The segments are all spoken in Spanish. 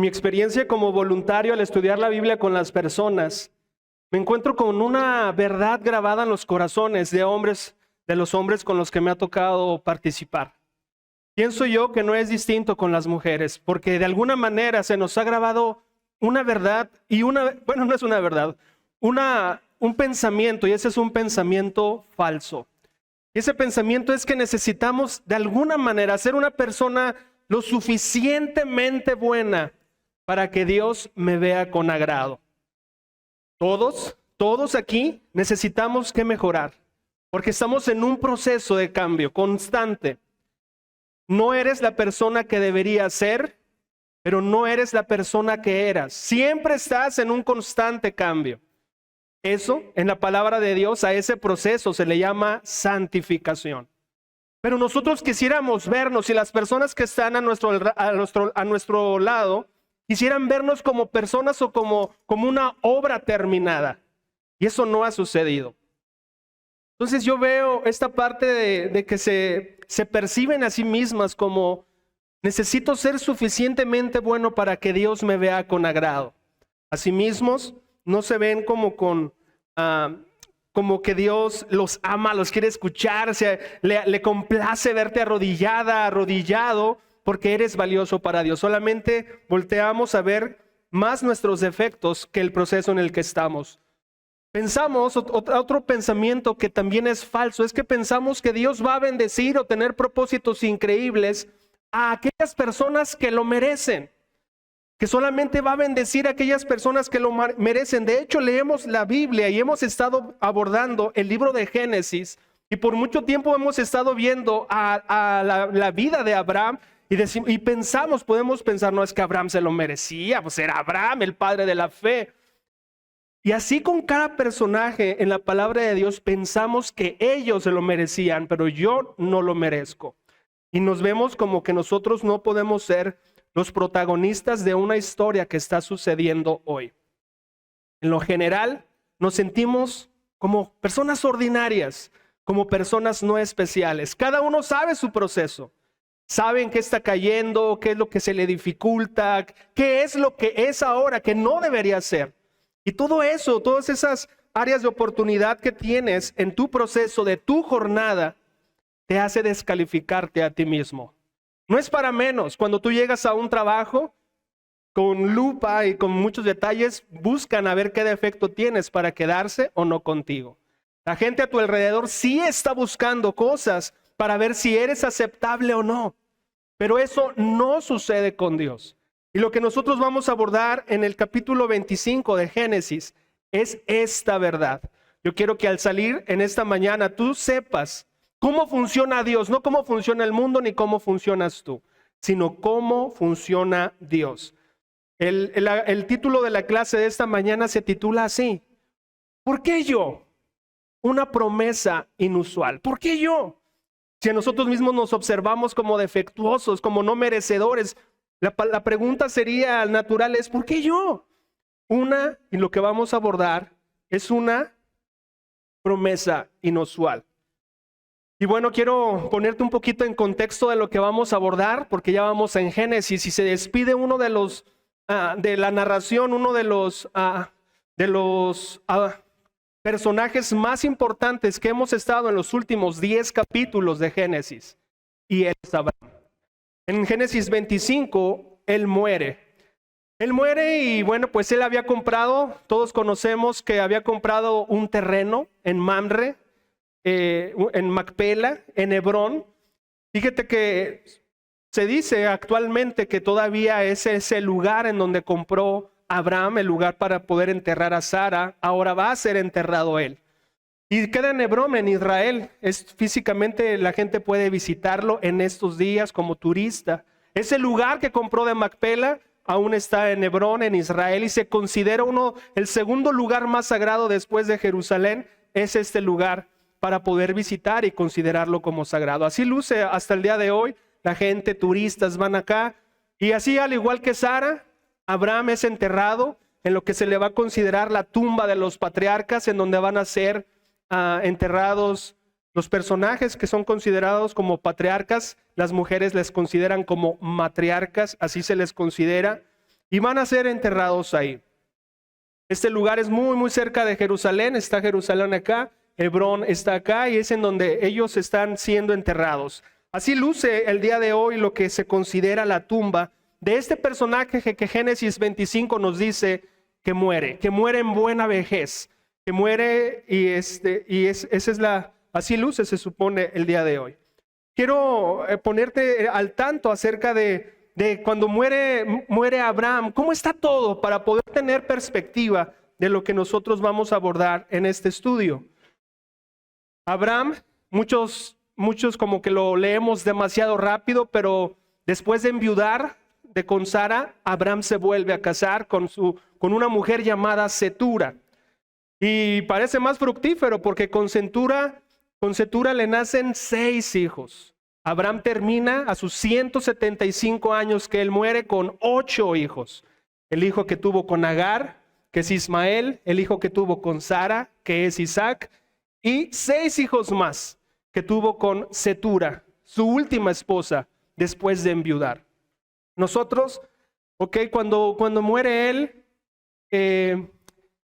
mi experiencia como voluntario al estudiar la Biblia con las personas, me encuentro con una verdad grabada en los corazones de los hombres con los que me ha tocado participar. Pienso yo que no es distinto con las mujeres, porque de alguna manera se nos ha grabado una verdad bueno, no es una verdad, un pensamiento, y ese es un pensamiento falso. Y ese pensamiento es que necesitamos de alguna manera ser una persona lo suficientemente buena para que Dios me vea con agrado. Todos aquí necesitamos que mejorar, porque estamos en un proceso de cambio constante. No eres la persona que deberías ser, pero no eres la persona que eras. Siempre estás en un constante cambio. Eso, en la palabra de Dios, a ese proceso se le llama santificación. Pero nosotros quisiéramos vernos, y las personas que están a nuestro lado, quisieran vernos como personas o como una obra terminada. Y eso no ha sucedido. Entonces yo veo esta parte de que se perciben a sí mismas como necesito ser suficientemente bueno para que Dios me vea con agrado. Asimismo, no se ven como que Dios los ama, los quiere escuchar, le complace verte arrodillado, porque eres valioso para Dios. Solamente volteamos a ver más nuestros defectos que el proceso en el que estamos. Pensamos, otro pensamiento que también es falso, es que pensamos que Dios va a bendecir o tener propósitos increíbles a aquellas personas que lo merecen, que solamente va a bendecir a aquellas personas que lo merecen. De hecho, leemos la Biblia y hemos estado abordando el libro de Génesis, y por mucho tiempo hemos estado viendo a la vida de Abraham, y podemos pensar, no es que Abraham se lo merecía, pues era Abraham el padre de la fe. Y así con cada personaje en la palabra de Dios pensamos que ellos se lo merecían, pero yo no lo merezco. Y nos vemos como que nosotros no podemos ser los protagonistas de una historia que está sucediendo hoy. En lo general, nos sentimos como personas ordinarias, como personas no especiales. Cada uno sabe su proceso. Saben qué está cayendo, qué es lo que se le dificulta, qué es lo que es ahora, que no debería ser. Y todo eso, todas esas áreas de oportunidad que tienes en tu proceso de tu jornada, te hace descalificarte a ti mismo. No es para menos. Cuando tú llegas a un trabajo, con lupa y con muchos detalles, buscan a ver qué defecto tienes para quedarse o no contigo. La gente a tu alrededor sí está buscando cosas para ver si eres aceptable o no. Pero eso no sucede con Dios. Y lo que nosotros vamos a abordar en el capítulo 25 de Génesis es esta verdad. Yo quiero que al salir en esta mañana tú sepas cómo funciona Dios, no cómo funciona el mundo ni cómo funcionas tú, sino cómo funciona Dios. El título de la clase de esta mañana se titula así: ¿por qué yo? Una promesa inusual. ¿Por qué yo? Si a nosotros mismos nos observamos como defectuosos, como no merecedores, la pregunta sería natural es: ¿por qué yo? Y lo que vamos a abordar es una promesa inusual. Y bueno, quiero ponerte un poquito en contexto de lo que vamos a abordar, porque ya vamos en Génesis y se despide uno de los de la narración, uno de los personajes más importantes que hemos estado en los últimos 10 capítulos de Génesis, y él es Abraham. En Génesis 25, él muere. Él muere y bueno, pues él había comprado, todos conocemos que había comprado un terreno en Mamre, en Macpela, en Hebrón. Fíjate que se dice actualmente que todavía ese es el lugar en donde compró Abraham, el lugar para poder enterrar a Sara. Ahora va a ser enterrado él. Y queda en Hebrón, en Israel. Físicamente la gente puede visitarlo en estos días como turista. Ese lugar que compró de Macpela aún está en Hebrón, en Israel, y se considera el segundo lugar más sagrado después de Jerusalén. Es este lugar para poder visitar y considerarlo como sagrado. Así luce hasta el día de hoy. La gente, turistas van acá, y así, al igual que Sara, Abraham es enterrado en lo que se le va a considerar la tumba de los patriarcas, en donde van a ser enterrados los personajes que son considerados como patriarcas. Las mujeres les consideran como matriarcas, así se les considera. y van a ser enterrados ahí. Este lugar es muy, muy cerca de Jerusalén. Está Jerusalén acá, Hebrón está acá y es en donde ellos están siendo enterrados. Así luce el día de hoy lo que se considera la tumba de este personaje que Génesis 25 nos dice que muere en buena vejez, que muere así luce, se supone, el día de hoy. Quiero ponerte al tanto acerca de cuando muere Abraham, cómo está todo para poder tener perspectiva de lo que nosotros vamos a abordar en este estudio. Abraham, muchos como que lo leemos demasiado rápido, pero después de enviudar con Sara, Abraham se vuelve a casar con una mujer llamada Cetura. Y parece más fructífero porque con Cetura le nacen 6 hijos. Abraham termina a sus 175 años que él muere con 8 hijos. El hijo que tuvo con Agar, que es Ismael, el hijo que tuvo con Sara, que es Isaac, y 6 hijos más que tuvo con Cetura, su última esposa, después de enviudar. Nosotros, cuando muere él,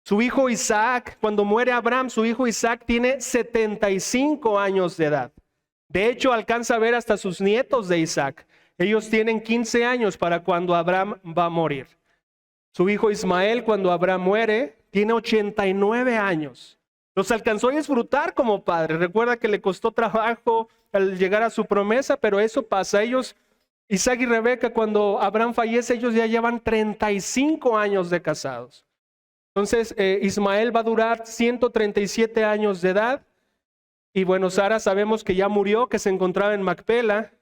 su hijo Isaac, cuando muere Abraham, su hijo Isaac tiene 75 años de edad. De hecho, alcanza a ver hasta sus nietos de Isaac. Ellos tienen 15 años para cuando Abraham va a morir. Su hijo Ismael, cuando Abraham muere, tiene 89 años. Los alcanzó a disfrutar como padre. Recuerda que le costó trabajo al llegar a su promesa, pero eso pasa. Isaac y Rebeca, cuando Abraham fallece, ellos ya llevan 35 años de casados. Entonces, Ismael va a durar 137 años de edad. Y bueno, Sara sabemos que ya murió, que se encontraba en Macpela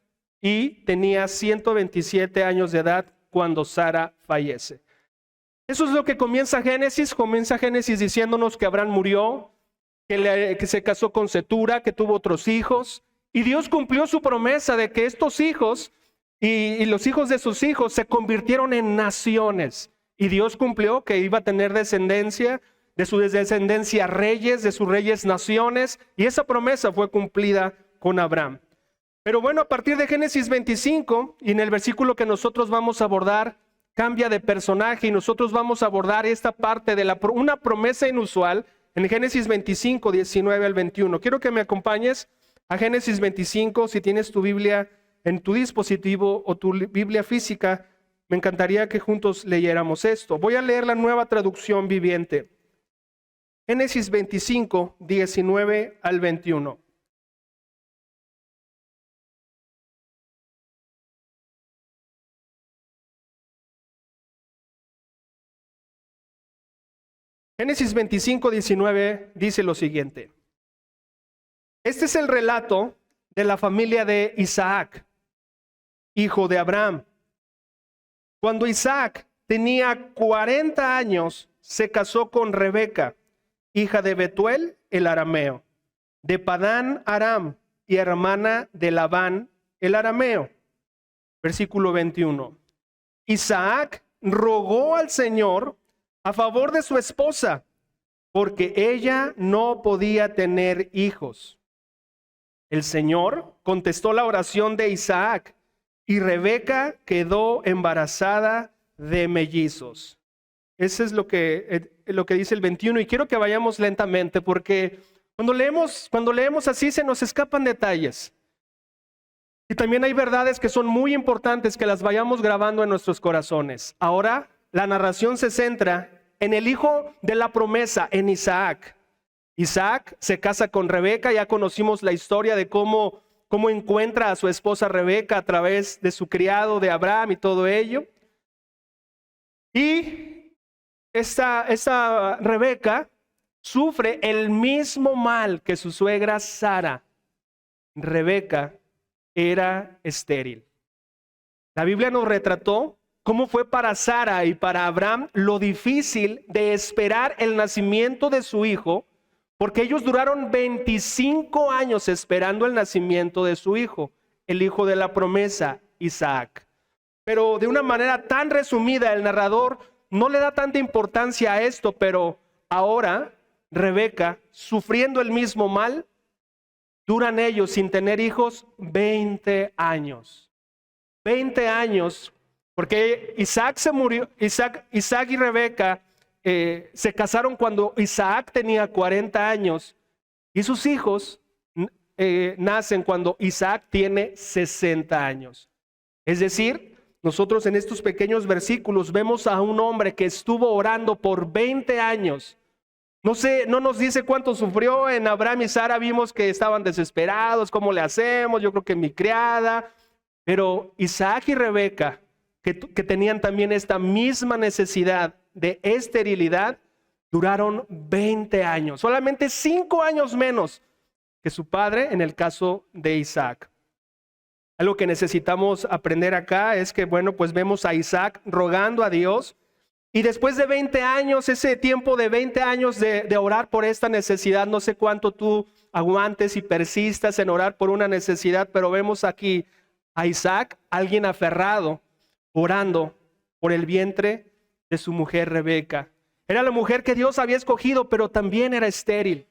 y tenía 127 años de edad cuando Sara fallece. Eso es lo que comienza Génesis. Comienza Génesis diciéndonos que Abraham murió, que se casó con Cetura, que tuvo otros hijos. Y Dios cumplió su promesa de que estos hijos y los hijos de sus hijos se convirtieron en naciones. Y Dios cumplió que iba a tener descendencia, de su descendencia reyes, de sus reyes naciones, y esa promesa fue cumplida con Abraham. Pero bueno, a partir de Génesis 25, y en el versículo que nosotros vamos a abordar, cambia de personaje, y nosotros vamos a abordar esta parte de una promesa inusual, en Génesis 25, 19 al 21. Quiero que me acompañes a Génesis 25, si tienes tu Biblia en tu dispositivo o tu Biblia física, me encantaría que juntos leyéramos esto. Voy a leer la Nueva Traducción Viviente. Génesis 25, 19 al 21. Génesis 25, 19 dice lo siguiente. Este es el relato de la familia de Isaac, hijo de Abraham. Cuando Isaac tenía 40 años, se casó con Rebeca, hija de Betuel el arameo, de Padán Aram y hermana de Labán el arameo. Versículo 21. Isaac rogó al Señor a favor de su esposa, porque ella no podía tener hijos. El Señor contestó la oración de Isaac y Rebeca quedó embarazada de mellizos. Ese es lo que dice el 21, y quiero que vayamos lentamente porque cuando leemos así se nos escapan detalles. Y también hay verdades que son muy importantes que las vayamos grabando en nuestros corazones. Ahora la narración se centra en el hijo de la promesa, en Isaac. Isaac se casa con Rebeca, ya conocimos la historia de cómo encuentra a su esposa Rebeca a través de su criado de Abraham y todo ello. Y esta Rebeca sufre el mismo mal que su suegra Sara. Rebeca era estéril. La Biblia nos retrató cómo fue para Sara y para Abraham lo difícil de esperar el nacimiento de su hijo, porque ellos duraron 25 años esperando el nacimiento de su hijo, el hijo de la promesa, Isaac. Pero de una manera tan resumida, el narrador no le da tanta importancia a esto, pero ahora Rebeca, sufriendo el mismo mal, duran ellos sin tener hijos 20 años. 20 años Porque Isaac se murió, Isaac y Rebeca se casaron cuando Isaac tenía 40 años y sus hijos nacen cuando Isaac tiene 60 años. Es decir, nosotros en estos pequeños versículos vemos a un hombre que estuvo orando por 20 años. No sé, no nos dice cuánto sufrió. En Abraham y Sara vimos que estaban desesperados. ¿Cómo le hacemos? Yo creo que mi criada. Pero Isaac y Rebeca, que tenían también esta misma necesidad de esterilidad, duraron 20 años. Solamente 5 años menos que su padre en el caso de Isaac. Algo que necesitamos aprender acá es que, bueno, pues vemos a Isaac rogando a Dios. Y después de 20 años, ese tiempo de 20 años de orar por esta necesidad, no sé cuánto tú aguantes y persistas en orar por una necesidad, pero vemos aquí a Isaac, alguien aferrado, orando por el vientre de su mujer Rebeca. Era la mujer que Dios había escogido, pero también era estéril.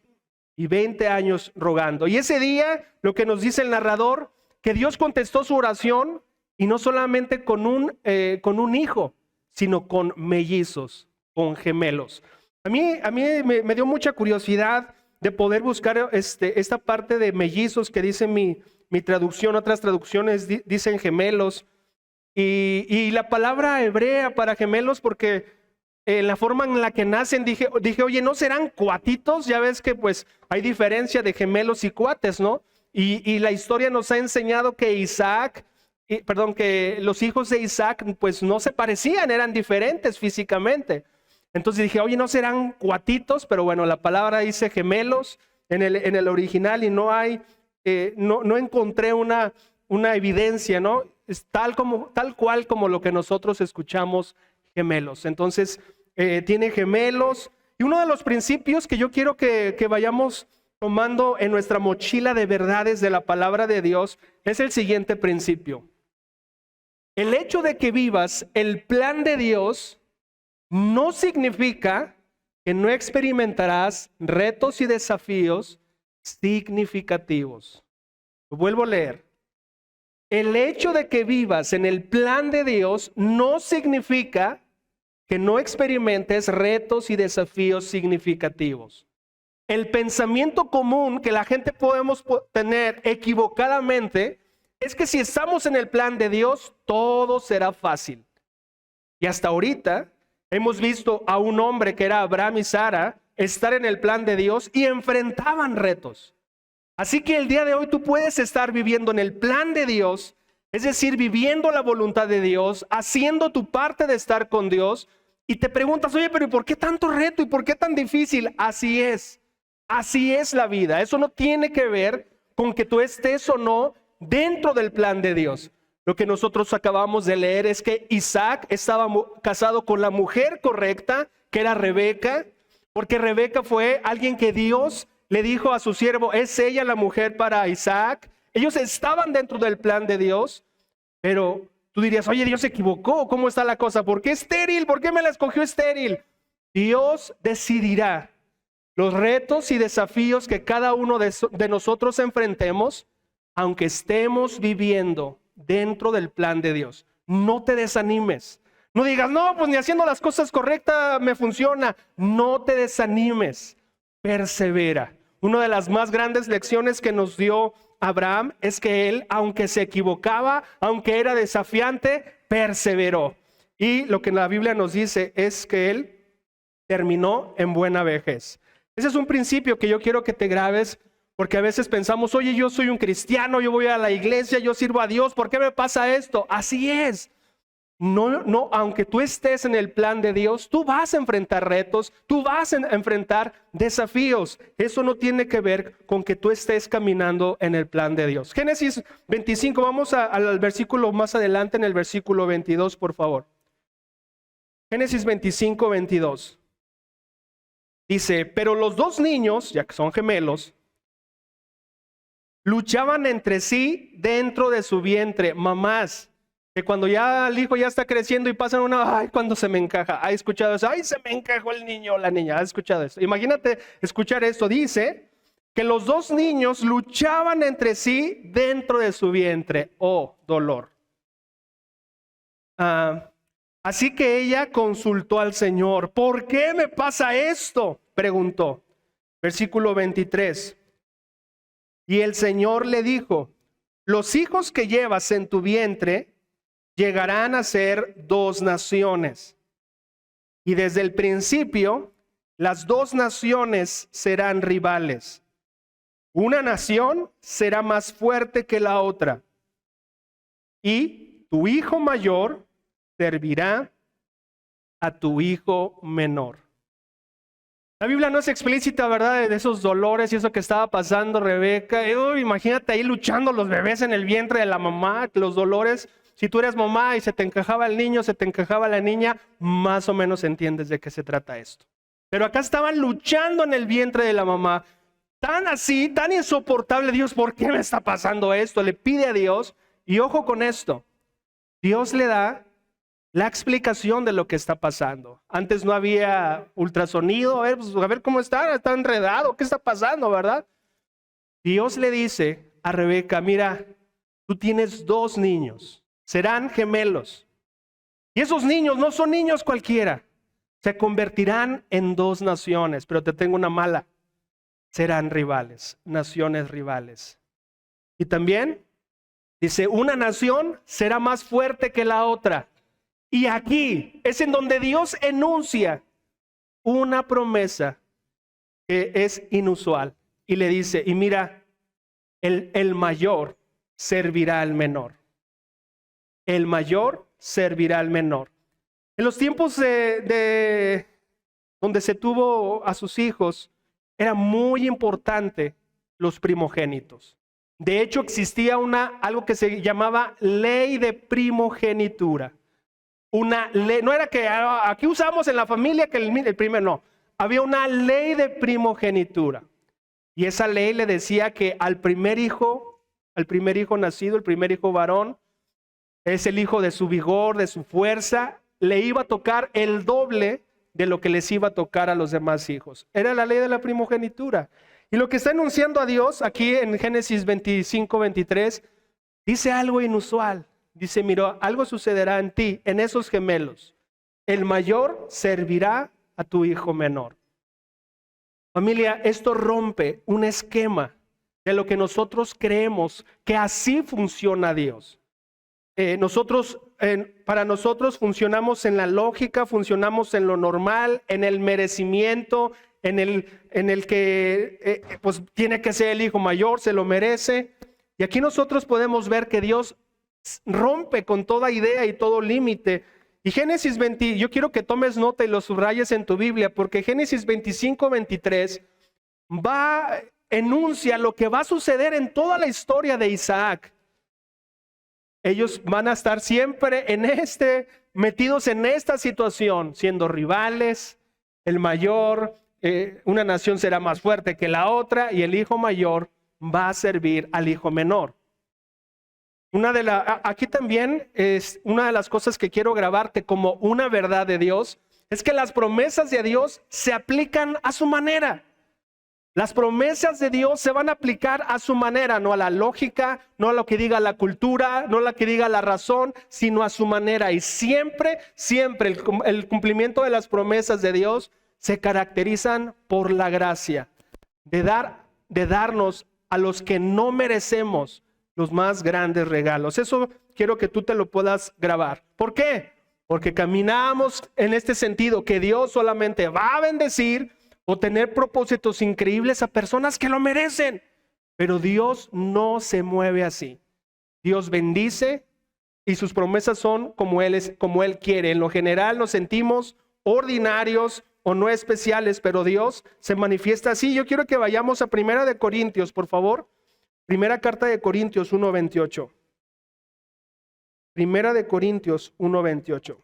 Y 20 años rogando. Y ese día, lo que nos dice el narrador, que Dios contestó su oración, y no solamente con un hijo, sino con mellizos, con gemelos. A mí me dio mucha curiosidad de poder buscar esta parte de mellizos que dice mi traducción. Otras traducciones dicen gemelos. Y la palabra hebrea para gemelos, porque la forma en la que nacen, dije, oye, ¿no serán cuatitos? Ya ves que pues hay diferencia de gemelos y cuates, ¿no? Y la historia nos ha enseñado que que los hijos de Isaac pues no se parecían, eran diferentes físicamente. Entonces dije, oye, ¿no serán cuatitos? Pero bueno, la palabra dice gemelos en el original y no encontré una evidencia, ¿no? Es tal cual como lo que nosotros escuchamos, gemelos. Entonces tiene gemelos. Y uno de los principios que yo quiero que vayamos tomando en nuestra mochila de verdades de la palabra de Dios es el siguiente principio. El hecho de que vivas el plan de Dios no significa que no experimentarás retos y desafíos significativos. Lo vuelvo a leer. El hecho de que vivas en el plan de Dios no significa que no experimentes retos y desafíos significativos. El pensamiento común que la gente podemos tener equivocadamente es que si estamos en el plan de Dios, todo será fácil. Y hasta ahorita hemos visto a un hombre que era Abraham y Sara estar en el plan de Dios y enfrentaban retos. Así que el día de hoy tú puedes estar viviendo en el plan de Dios, es decir, viviendo la voluntad de Dios, haciendo tu parte de estar con Dios, y te preguntas, oye, pero ¿y por qué tanto reto? ¿Y por qué tan difícil? Así es la vida. Eso no tiene que ver con que tú estés o no dentro del plan de Dios. Lo que nosotros acabamos de leer es que Isaac estaba casado con la mujer correcta, que era Rebeca, porque Rebeca fue alguien que Dios le dijo a su siervo, es ella la mujer para Isaac. Ellos estaban dentro del plan de Dios, pero tú dirías, oye, Dios se equivocó, ¿cómo está la cosa? ¿Por qué estéril? ¿Por qué me la escogió estéril? Dios decidirá los retos y desafíos que cada uno de nosotros enfrentemos, aunque estemos viviendo dentro del plan de Dios. No te desanimes. No digas, no, pues ni haciendo las cosas correctas me funciona. No te desanimes. Persevera. Una de las más grandes lecciones que nos dio Abraham es que él, aunque se equivocaba, aunque era desafiante, perseveró. Y lo que la Biblia nos dice es que él terminó en buena vejez. Ese es un principio que yo quiero que te grabes, porque a veces pensamos, oye, yo soy un cristiano, yo voy a la iglesia, yo sirvo a Dios, ¿por qué me pasa esto? Así es. No, aunque tú estés en el plan de Dios, tú vas a enfrentar retos, tú vas a enfrentar desafíos. Eso no tiene que ver con que tú estés caminando en el plan de Dios. Génesis 25, vamos al versículo más adelante, en el versículo 22, por favor. Génesis 25, 22. Dice, pero los dos niños, ya que son gemelos, luchaban entre sí dentro de su vientre. Mamás, que cuando ya el hijo ya está creciendo y pasan ay, cuando se me encaja. ¿Has escuchado eso? Ay, se me encajó el niño o la niña. ¿Has escuchado eso? Imagínate escuchar esto. Dice que los dos niños luchaban entre sí dentro de su vientre. Oh, dolor. Ah, así que ella consultó al Señor. ¿Por qué me pasa esto?, preguntó. Versículo 23. Y el Señor le dijo: los hijos que llevas en tu vientre llegarán a ser dos naciones. Y desde el principio, las dos naciones serán rivales. Una nación será más fuerte que la otra. Y tu hijo mayor servirá a tu hijo menor. La Biblia no es explícita, ¿verdad?, de esos dolores y eso que estaba pasando Rebeca. Imagínate ahí luchando los bebés en el vientre de la mamá, los dolores. Si tú eres mamá y se te encajaba el niño, se te encajaba la niña, más o menos entiendes de qué se trata esto. Pero acá estaban luchando en el vientre de la mamá. Tan así, tan insoportable. Dios, ¿por qué me está pasando esto? Le pide a Dios. Y ojo con esto, Dios le da la explicación de lo que está pasando. Antes no había ultrasonido. A ver cómo está enredado, ¿qué está pasando, verdad? Dios le dice a Rebeca: mira, tú tienes dos niños, serán gemelos. Y esos niños no son niños cualquiera, se convertirán en dos naciones, pero te tengo una mala: serán rivales, naciones rivales. Y también dice, una nación será más fuerte que la otra. Y aquí es en donde Dios enuncia una promesa que es inusual. Y le dice, y mira, el mayor servirá al menor. El mayor servirá al menor. En los tiempos donde se tuvo a sus hijos, era muy importante los primogénitos. De hecho, existía algo que se llamaba ley de primogenitura. Una ley, no era que aquí usamos en la familia que el primero, no. Había una ley de primogenitura. Y esa ley le decía que al primer hijo nacido, el primer hijo varón, es el hijo de su vigor, de su fuerza, le iba a tocar el doble de lo que les iba a tocar a los demás hijos. Era la ley de la primogenitura. Y lo que está anunciando a Dios aquí en Génesis 25, 23, dice algo inusual. Dice, mira, algo sucederá en ti, en esos gemelos. El mayor servirá a tu hijo menor. Familia, esto rompe un esquema de lo que nosotros creemos que así funciona Dios. Para nosotros funcionamos en la lógica, funcionamos en lo normal, en el merecimiento, en el que pues tiene que ser el hijo mayor, se lo merece. Y aquí nosotros podemos ver que Dios rompe con toda idea y todo límite. Y Génesis 20, yo quiero que tomes nota y lo subrayes en tu Biblia, porque Génesis 25, 23 enuncia lo que va a suceder en toda la historia de Isaac. Ellos van a estar siempre metidos en esta situación, siendo rivales. El mayor, una nación será más fuerte que la otra, y el hijo mayor va a servir al hijo menor. Aquí también es una de las cosas que quiero grabarte como una verdad de Dios, es que las promesas de Dios se aplican a su manera. Las promesas de Dios se van a aplicar a su manera, no a la lógica, no a lo que diga la cultura, no a lo que diga la razón, sino a su manera. Y siempre, siempre el cumplimiento de las promesas de Dios se caracterizan por la gracia, de darnos a los que no merecemos los más grandes regalos. Eso quiero que tú te lo puedas grabar. ¿Por qué? Porque caminamos en este sentido, que Dios solamente va a bendecir o tener propósitos increíbles a personas que lo merecen. Pero Dios no se mueve así. Dios bendice y sus promesas son como Él quiere. En lo general nos sentimos ordinarios o no especiales, pero Dios se manifiesta así. Yo quiero que vayamos a Primera de Corintios, por favor. Primera carta de Corintios 1:28. Primera de Corintios 1:28.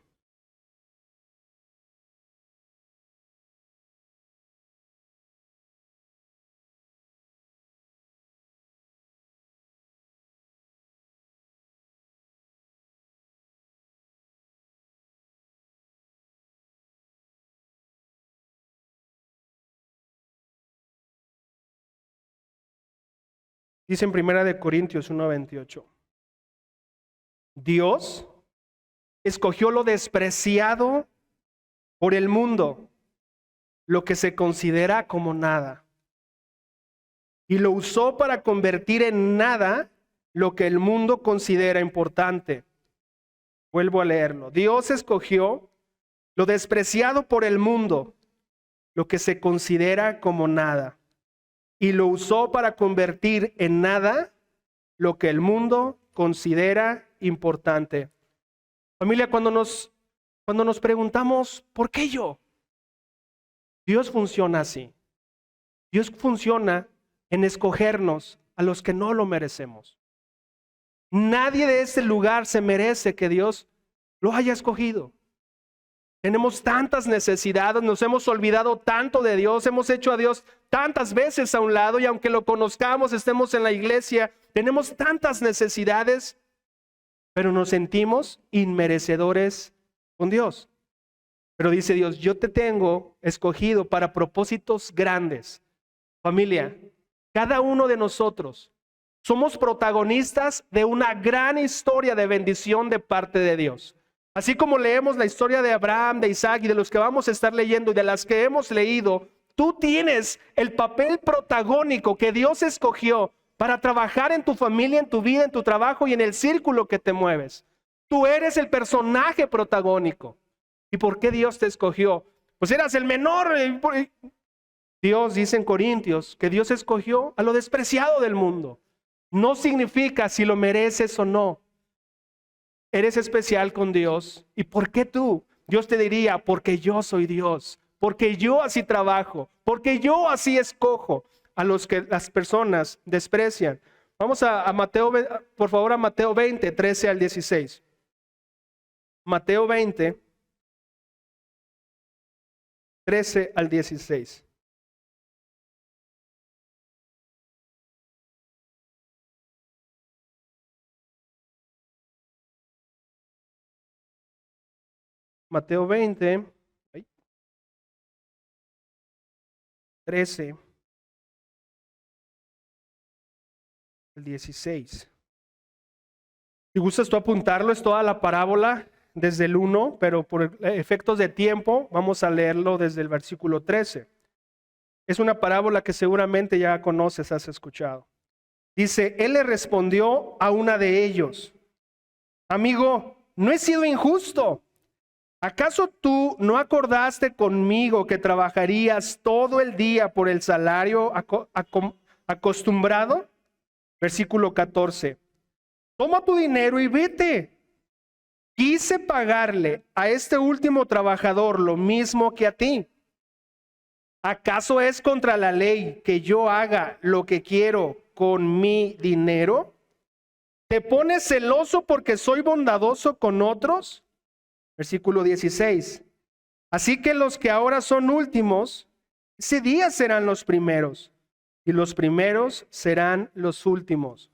Dice en Primera de Corintios 1:28. Dios escogió lo despreciado por el mundo, lo que se considera como nada, y lo usó para convertir en nada lo que el mundo considera importante. Vuelvo a leerlo. Dios escogió lo despreciado por el mundo, lo que se considera como nada, y lo usó para convertir en nada lo que el mundo considera importante. Familia, cuando nos preguntamos, ¿por qué yo? Dios funciona así. Dios funciona en escogernos a los que no lo merecemos. Nadie de este lugar se merece que Dios lo haya escogido. Tenemos tantas necesidades, nos hemos olvidado tanto de Dios, hemos hecho a Dios tantas veces a un lado, y aunque lo conozcamos, estemos en la iglesia, tenemos tantas necesidades, pero nos sentimos inmerecedores con Dios. Pero dice Dios, yo te tengo escogido para propósitos grandes. Familia, cada uno de nosotros somos protagonistas de una gran historia de bendición de parte de Dios. Así como leemos la historia de Abraham, de Isaac y de los que vamos a estar leyendo y de las que hemos leído, tú tienes el papel protagónico que Dios escogió para trabajar en tu familia, en tu vida, en tu trabajo y en el círculo que te mueves. Tú eres el personaje protagónico. ¿Y por qué Dios te escogió? Pues eras el menor. Dios dice en Corintios que Dios escogió a lo despreciado del mundo. No significa si lo mereces o no. Eres especial con Dios. ¿Y por qué tú? Dios te diría, porque yo soy Dios, porque yo así trabajo, porque yo así escojo a los que las personas desprecian. Vamos a Mateo, por favor, a Mateo 20, 13 al 16. Mateo 20, 13 al 16. Mateo 20, 13 al 16. Si gustas tú apuntarlo, es toda la parábola desde el 1, pero por efectos de tiempo vamos a leerlo desde el versículo 13. Es una parábola que seguramente ya conoces, has escuchado. Dice, él le respondió a una de ellos, amigo, no he sido injusto. ¿Acaso tú no acordaste conmigo que trabajarías todo el día por el salario acostumbrado? Versículo 14. Toma tu dinero y vete. Quise pagarle a este último trabajador lo mismo que a ti. ¿Acaso es contra la ley que yo haga lo que quiero con mi dinero? ¿Te pones celoso porque soy bondadoso con otros? Versículo 16. Así que los que ahora son últimos, ese día serán los primeros, y los primeros serán los últimos.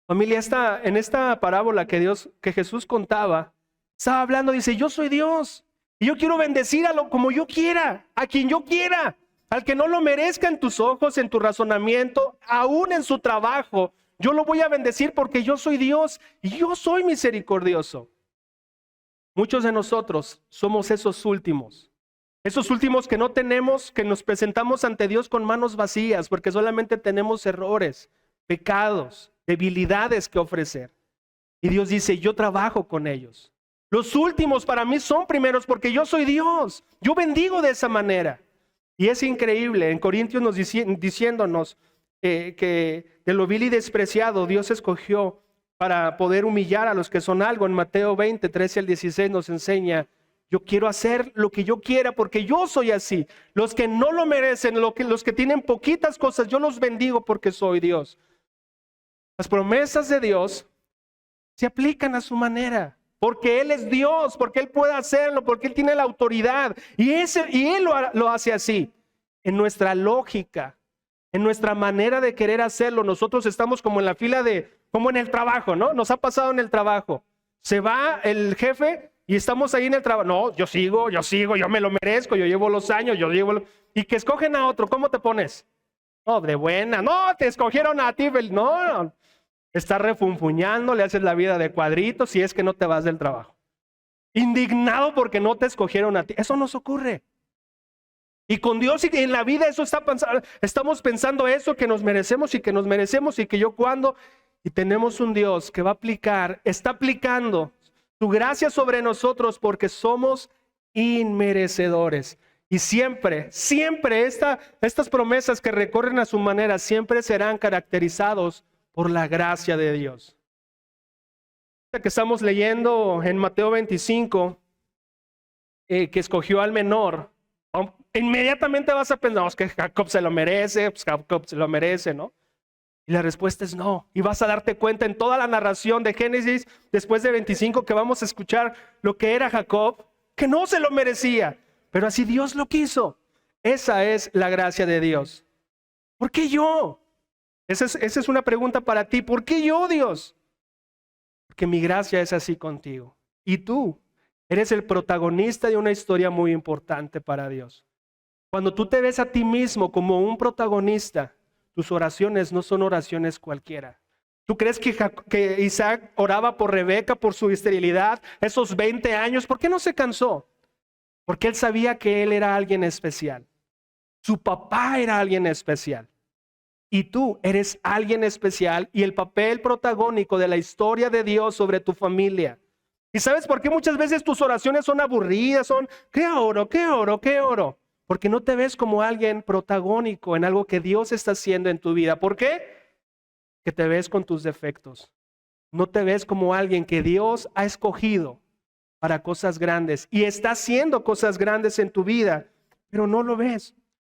Familia, en esta parábola que Jesús contaba, estaba hablando, dice, yo soy Dios, y yo quiero bendecir como yo quiera, a quien yo quiera, al que no lo merezca en tus ojos, en tu razonamiento, aún en su trabajo. Yo lo voy a bendecir porque yo soy Dios y yo soy misericordioso. Muchos de nosotros somos esos últimos que no tenemos, que nos presentamos ante Dios con manos vacías porque solamente tenemos errores, pecados, debilidades que ofrecer. Y Dios dice, yo trabajo con ellos. Los últimos para mí son primeros porque yo soy Dios. Yo bendigo de esa manera. Y es increíble, en Corintios nos diciéndonos que de lo vil y despreciado Dios escogió para poder humillar a los que son algo. En Mateo 20, 13 al 16 nos enseña, yo quiero hacer lo que yo quiera porque yo soy así. Los que no lo merecen, los que tienen poquitas cosas, yo los bendigo porque soy Dios. Las promesas de Dios se aplican a su manera, porque Él es Dios, porque Él puede hacerlo, porque Él tiene la autoridad. Y Él lo hace así. En nuestra lógica, en nuestra manera de querer hacerlo, nosotros estamos como en la fila como en el trabajo, ¿no? Nos ha pasado en el trabajo. Se va el jefe y estamos ahí en el trabajo. No, yo sigo, yo me lo merezco, yo llevo los años, y que escogen a otro, ¿cómo te pones? No, de buena. No, te escogieron a ti. No, Estás refunfuñando, le haces la vida de cuadritos si es que no te vas del trabajo. Indignado porque no te escogieron a ti. Eso nos ocurre. Y con Dios y en la vida eso está pensando, estamos pensando eso que nos merecemos y que nos merecemos y que yo cuando. Y tenemos un Dios que va a aplicar, está aplicando su gracia sobre nosotros porque somos inmerecedores. Y siempre estas promesas que recorren a su manera, siempre serán caracterizados por la gracia de Dios. Que estamos leyendo en Mateo 25, que escogió al menor, inmediatamente vas a pensar, no, es que Jacob se lo merece, pues Jacob se lo merece, ¿no? Y la respuesta es no. Y vas a darte cuenta en toda la narración de Génesis, después de 25, que vamos a escuchar lo que era Jacob, que no se lo merecía, pero así Dios lo quiso. Esa es la gracia de Dios. ¿Por qué yo? Esa es una pregunta para ti. ¿Por qué yo, Dios? Porque mi gracia es así contigo. Y tú eres el protagonista de una historia muy importante para Dios. Cuando tú te ves a ti mismo como un protagonista, tus oraciones no son oraciones cualquiera. ¿Tú crees que Isaac oraba por Rebeca, por su esterilidad, esos 20 años? ¿Por qué no se cansó? Porque él sabía que él era alguien especial. Su papá era alguien especial. Y tú eres alguien especial y el papel protagónico de la historia de Dios sobre tu familia. ¿Y sabes por qué muchas veces tus oraciones son aburridas? Son, ¿qué oro? ¿Qué oro? ¿Qué oro? Porque no te ves como alguien protagónico en algo que Dios está haciendo en tu vida. ¿Por qué? Que te ves con tus defectos. No te ves como alguien que Dios ha escogido para cosas grandes y está haciendo cosas grandes en tu vida, pero no lo ves.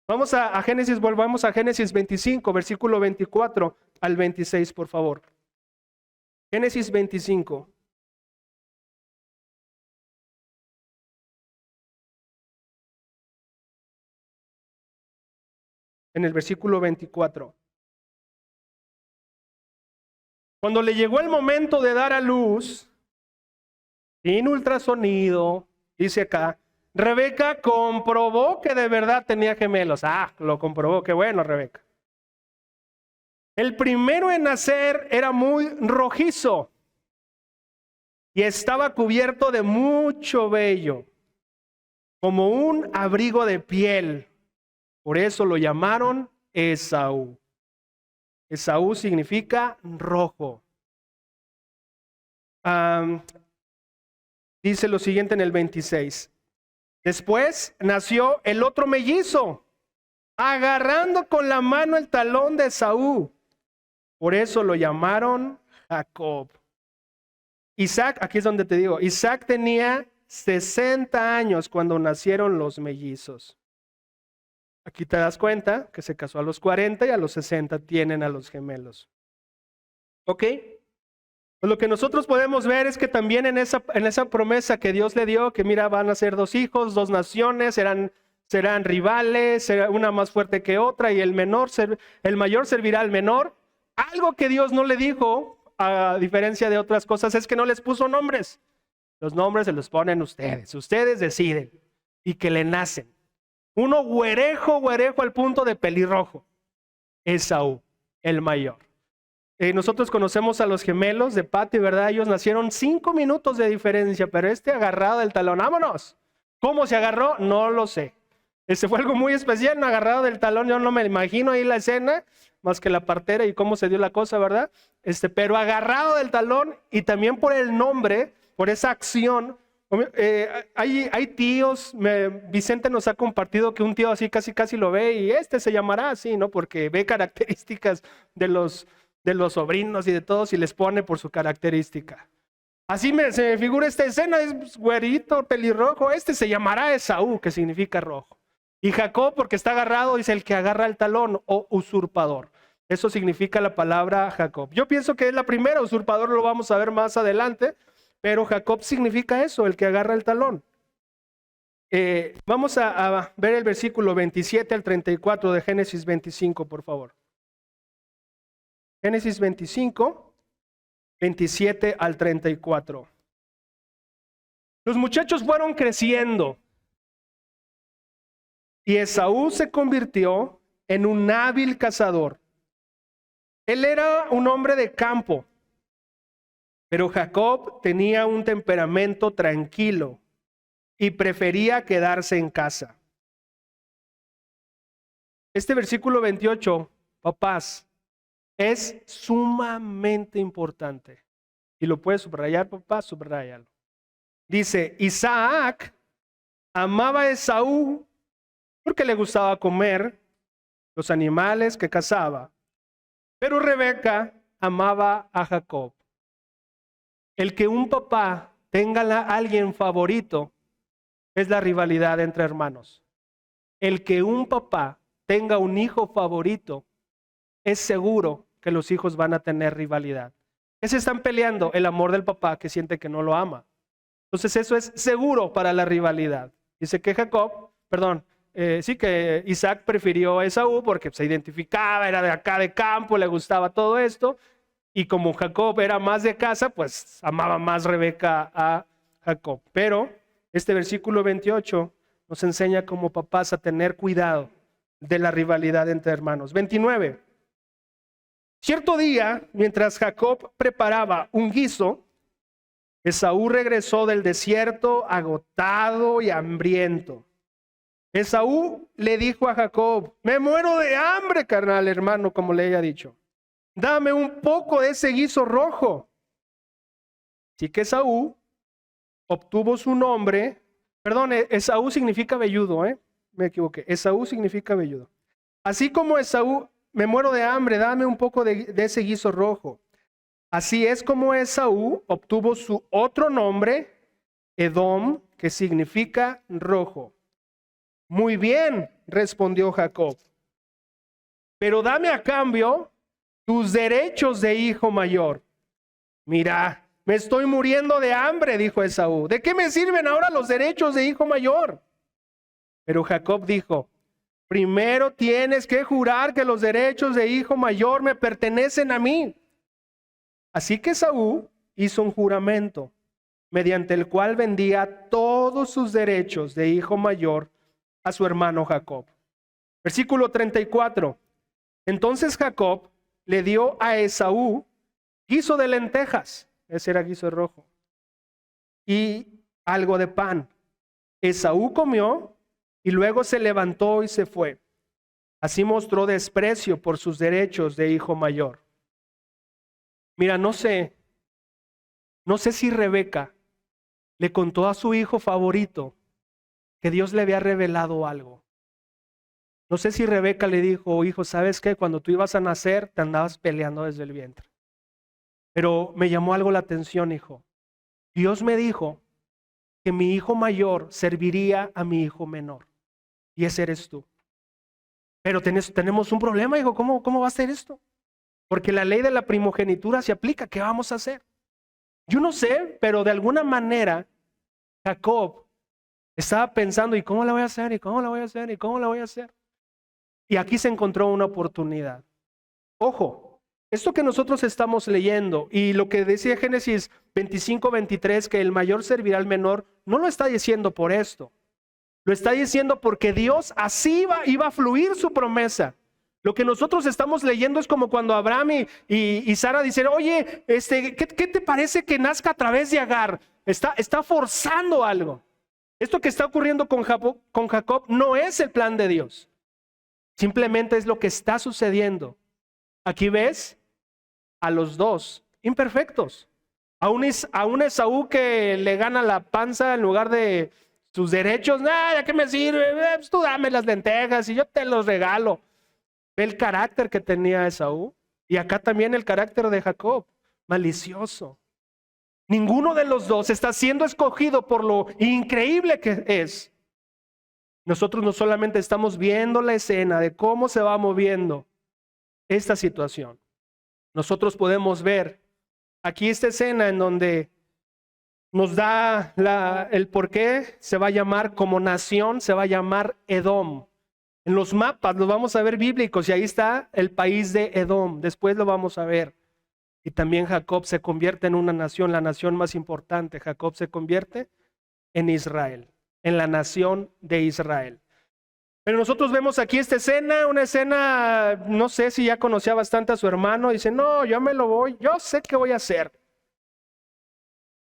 Vamos a Génesis, volvamos a Génesis 25, versículo 24 al 26, por favor. Génesis 25. En el versículo 24. Cuando le llegó el momento de dar a luz, sin ultrasonido, dice acá, Rebeca comprobó que de verdad tenía gemelos. Lo comprobó, qué bueno, Rebeca. El primero en nacer era muy rojizo y estaba cubierto de mucho vello, como un abrigo de piel. Por eso lo llamaron Esaú. Esaú significa rojo. Dice lo siguiente en el 26. Después nació el otro mellizo, agarrando con la mano el talón de Esaú. Por eso lo llamaron Jacob. Isaac, aquí es donde te digo, Isaac tenía 60 años cuando nacieron los mellizos. Aquí te das cuenta que se casó a los 40 y a los 60 tienen a los gemelos. ¿Ok? Pues lo que nosotros podemos ver es que también en esa promesa que Dios le dio, que mira, van a ser 2 hijos, 2 naciones, serán rivales, será una más fuerte que otra, y el mayor servirá al menor. Algo que Dios no le dijo, a diferencia de otras cosas, es que no les puso nombres. Los nombres se los ponen ustedes deciden, y que le nacen. Uno güerejo al punto de pelirrojo, Esaú, el mayor. Nosotros conocemos a los gemelos de Pati, ¿verdad? Ellos nacieron 5 minutos de diferencia, pero agarrado del talón, ¡vámonos! ¿Cómo se agarró? No lo sé. Fue algo muy especial, no agarrado del talón, yo no me imagino ahí la escena, más que la partera y cómo se dio la cosa, ¿verdad? Pero agarrado del talón y también por el nombre, por esa acción. Hay tíos, Vicente nos ha compartido que un tío así casi lo ve y se llamará así, ¿no? Porque ve características de los sobrinos y de todos y les pone por su característica. Así se me figura esta escena, es güerito, pelirrojo, se llamará Esaú, que significa rojo. Y Jacob, porque está agarrado, dice el que agarra el talón o usurpador. Eso significa la palabra Jacob. Yo pienso que es la primera, usurpador lo vamos a ver más adelante, pero Jacob significa eso, el que agarra el talón. Vamos a ver el versículo 27 al 34 de Génesis 25, por favor. Génesis 25, 27 al 34. Los muchachos fueron creciendo y Esaú se convirtió en un hábil cazador. Él era un hombre de campo, pero Jacob tenía un temperamento tranquilo y prefería quedarse en casa. Este versículo 28, papás, es sumamente importante. Y lo puedes subrayar, papá, subrayalo. Dice, Isaac amaba a Esaú porque le gustaba comer los animales que cazaba. Pero Rebeca amaba a Jacob. El que un papá tenga a alguien favorito es la rivalidad entre hermanos. El que un papá tenga un hijo favorito es seguro que los hijos van a tener rivalidad. ¿Qué se están peleando? El amor del papá que siente que no lo ama. Entonces eso es seguro para la rivalidad. Dice que que Isaac prefirió a Esaú porque se identificaba, era de acá de campo, le gustaba todo esto. Y como Jacob era más de casa, pues amaba más Rebeca a Jacob. Pero este versículo 28 nos enseña como papás a tener cuidado de la rivalidad entre hermanos. 29. Cierto día, mientras Jacob preparaba un guiso, Esaú regresó del desierto agotado y hambriento. Esaú le dijo a Jacob, me muero de hambre, carnal hermano, como le haya dicho. Dame un poco de ese guiso rojo. Así que Esaú obtuvo su nombre. Perdón, Esaú significa velludo, me equivoqué. Esaú significa velludo. Así como Esaú, me muero de hambre, dame un poco de ese guiso rojo. Así es como Esaú obtuvo su otro nombre, Edom, que significa rojo. Muy bien, respondió Jacob. Pero dame a cambio tus derechos de hijo mayor. Mira, me estoy muriendo de hambre, dijo Esaú. ¿De qué me sirven ahora los derechos de hijo mayor? Pero Jacob dijo, primero tienes que jurar que los derechos de hijo mayor me pertenecen a mí. Así que Esaú hizo un juramento, mediante el cual vendía todos sus derechos de hijo mayor a su hermano Jacob. Versículo 34. Entonces Jacob le dio a Esaú guiso de lentejas, ese era guiso rojo, y algo de pan. Esaú comió y luego se levantó y se fue. Así mostró desprecio por sus derechos de hijo mayor. Mira, no sé si Rebeca le contó a su hijo favorito que Dios le había revelado algo. No sé si Rebeca le dijo, hijo, ¿sabes qué? Cuando tú ibas a nacer, te andabas peleando desde el vientre. Pero me llamó algo la atención, hijo. Dios me dijo que mi hijo mayor serviría a mi hijo menor. Y ese eres tú. Pero tenemos un problema, hijo. ¿Cómo va a ser esto? Porque la ley de la primogenitura se aplica. ¿Qué vamos a hacer? Yo no sé, pero de alguna manera Jacob estaba pensando, ¿y cómo la voy a hacer? ¿Y cómo la voy a hacer? ¿Y cómo la voy a hacer? Y aquí se encontró una oportunidad. Ojo, esto que nosotros estamos leyendo y lo que decía Génesis 25-23, que el mayor servirá al menor, no lo está diciendo por esto. Lo está diciendo porque Dios así iba a fluir su promesa. Lo que nosotros estamos leyendo es como cuando Abraham y Sara dicen, oye, ¿qué te parece que nazca a través de Agar? Está forzando algo. Esto que está ocurriendo con Jacob no es el plan de Dios. Simplemente es lo que está sucediendo. Aquí ves a los dos imperfectos. A un Esaú que le gana la panza en lugar de sus derechos. ¿Ya qué me sirve? Pues tú dame las lentejas y yo te los regalo. Ve el carácter que tenía Esaú. Y acá también el carácter de Jacob, malicioso. Ninguno de los dos está siendo escogido por lo increíble que es. Nosotros no solamente estamos viendo la escena de cómo se va moviendo esta situación. Nosotros podemos ver aquí esta escena en donde nos da el por qué se va a llamar como nación, se va a llamar Edom. En los mapas los vamos a ver bíblicos y ahí está el país de Edom. Después lo vamos a ver. Y también Jacob se convierte en una nación, la nación más importante. Jacob se convierte en Israel, en la nación de Israel. Pero nosotros vemos aquí esta escena, una escena, no sé si ya conocía bastante a su hermano, dice, no, yo me lo voy, yo sé qué voy a hacer.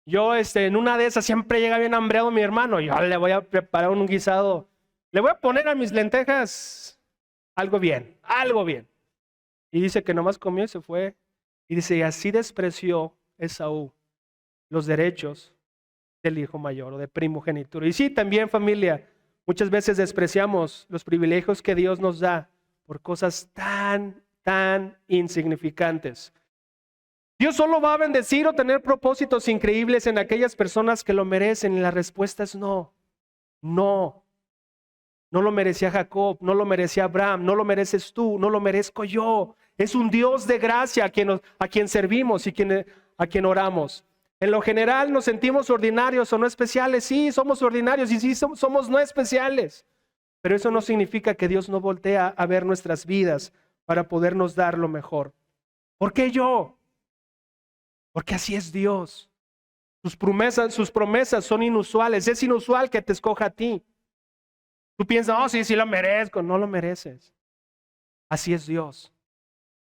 Yo en una de esas siempre llega bien hambreado mi hermano, yo le voy a preparar un guisado, le voy a poner a mis lentejas algo bien, algo bien. Y dice que nomás comió y se fue. Y dice, y así despreció Esaú los derechos del hijo mayor o de primogenitura. Y sí, también familia, muchas veces despreciamos los privilegios que Dios nos da por cosas tan insignificantes. Dios solo va a bendecir o tener propósitos increíbles en aquellas personas que lo merecen. Y la respuesta es no. No. No lo merecía Jacob, no lo merecía Abraham, no lo mereces tú, no lo merezco yo. Es un Dios de gracia a quien servimos y a quien oramos. En lo general nos sentimos ordinarios o no especiales. Sí, somos ordinarios y sí somos no especiales. Pero eso no significa que Dios no voltea a ver nuestras vidas para podernos dar lo mejor. ¿Por qué yo? Porque así es Dios. Sus promesas son inusuales. Es inusual que te escoja a ti. Tú piensas, oh, sí lo merezco. No lo mereces. Así es Dios.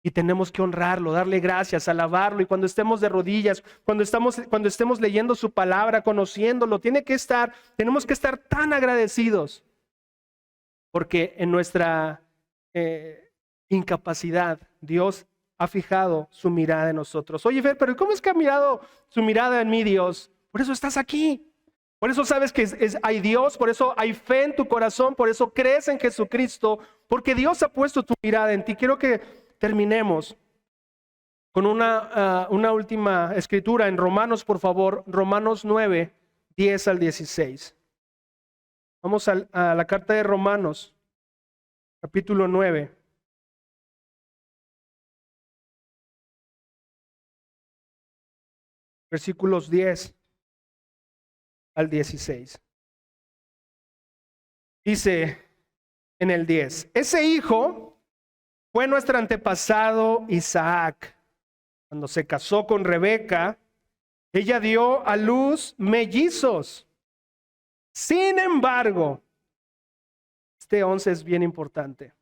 Y tenemos que honrarlo, darle gracias, alabarlo. Y cuando estemos de rodillas, cuando estemos leyendo su palabra, conociéndolo, tenemos que estar tan agradecidos. Porque en nuestra incapacidad, Dios ha fijado su mirada en nosotros. Oye, Fer, pero ¿cómo es que ha mirado su mirada en mí, Dios? Por eso estás aquí. Por eso sabes que hay Dios, por eso hay fe en tu corazón, por eso crees en Jesucristo, porque Dios ha puesto tu mirada en ti. Quiero que terminemos con una última escritura en Romanos, por favor, Romanos 9, 10 al 16. Vamos a la carta de Romanos, capítulo 9. Versículos 10 al 16. Dice en el 10, ese hijo fue nuestro antepasado Isaac. Cuando se casó con Rebeca, ella dio a luz mellizos. Sin embargo, este 11 es bien importante.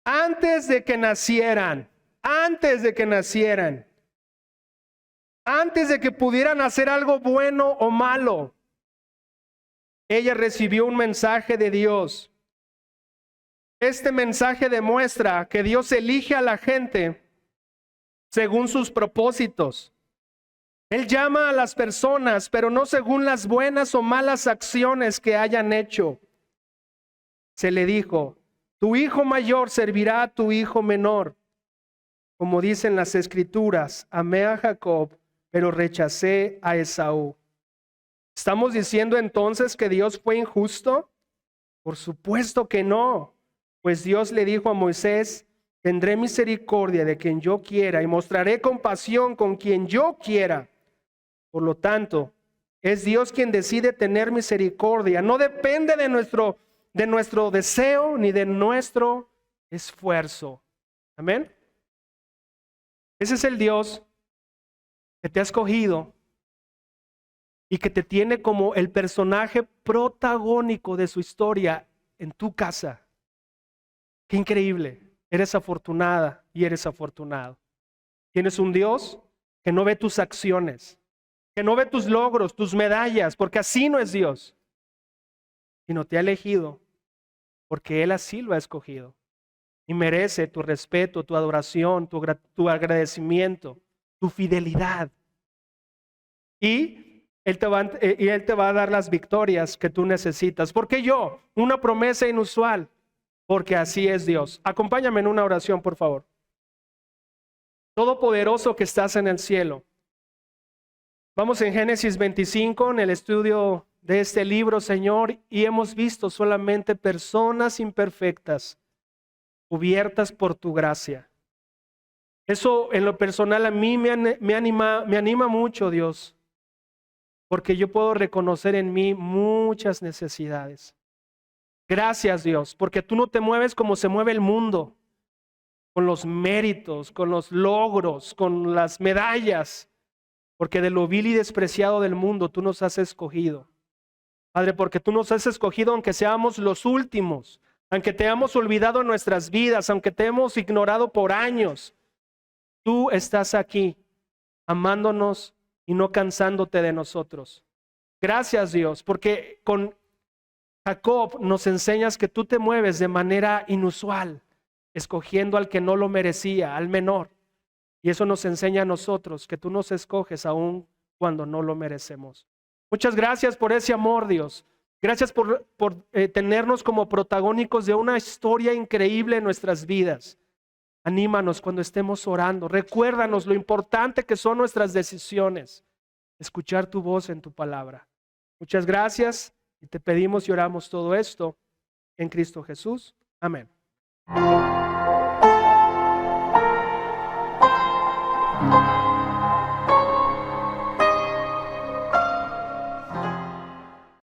Antes de que nacieran, antes de que pudieran hacer algo bueno o malo, ella recibió un mensaje de Dios. Este mensaje demuestra que Dios elige a la gente según sus propósitos. Él llama a las personas, pero no según las buenas o malas acciones que hayan hecho. Se le dijo, tu hijo mayor servirá a tu hijo menor. Como dicen las escrituras, amé a Jacob, pero rechacé a Esaú. ¿Estamos diciendo entonces que Dios fue injusto? Por supuesto que no, pues Dios le dijo a Moisés, tendré misericordia de quien yo quiera y mostraré compasión con quien yo quiera. Por lo tanto, es Dios quien decide tener misericordia. No depende de nuestro deseo ni de nuestro esfuerzo. Amén. Ese es el Dios que te ha escogido y que te tiene como el personaje protagónico de su historia en tu casa. Qué increíble. Eres afortunada y eres afortunado. Tienes un Dios que no ve tus acciones, que no ve tus logros, tus medallas, porque así no es Dios, sino te ha elegido porque Él así lo ha escogido. Y merece tu respeto, tu adoración, tu agradecimiento, tu fidelidad. Y Él te va a dar las victorias que tú necesitas. ¿Por qué yo? Una promesa inusual. Porque así es Dios. Acompáñame en una oración, por favor. Todopoderoso que estás en el cielo. Vamos en Génesis 25, en el estudio de este libro, Señor, y hemos visto solamente personas imperfectas, cubiertas por tu gracia. Eso en lo personal a mí me anima mucho, Dios, porque yo puedo reconocer en mí muchas necesidades. Gracias, Dios, porque tú no te mueves como se mueve el mundo, con los méritos, con los logros, con las medallas, porque de lo vil y despreciado del mundo tú nos has escogido. Padre, porque tú nos has escogido aunque seamos los últimos, Aunque te hemos olvidado en nuestras vidas, aunque te hemos ignorado por años, tú estás aquí, amándonos y no cansándote de nosotros. Gracias, Dios, porque con Jacob nos enseñas que tú te mueves de manera inusual, escogiendo al que no lo merecía, al menor. Y eso nos enseña a nosotros que tú nos escoges aún cuando no lo merecemos. Muchas gracias por ese amor, Dios. Gracias por tenernos como protagónicos de una historia increíble en nuestras vidas. Anímanos cuando estemos orando. Recuérdanos lo importante que son nuestras decisiones. Escuchar tu voz en tu palabra. Muchas gracias y te pedimos y oramos todo esto en Cristo Jesús. Amén.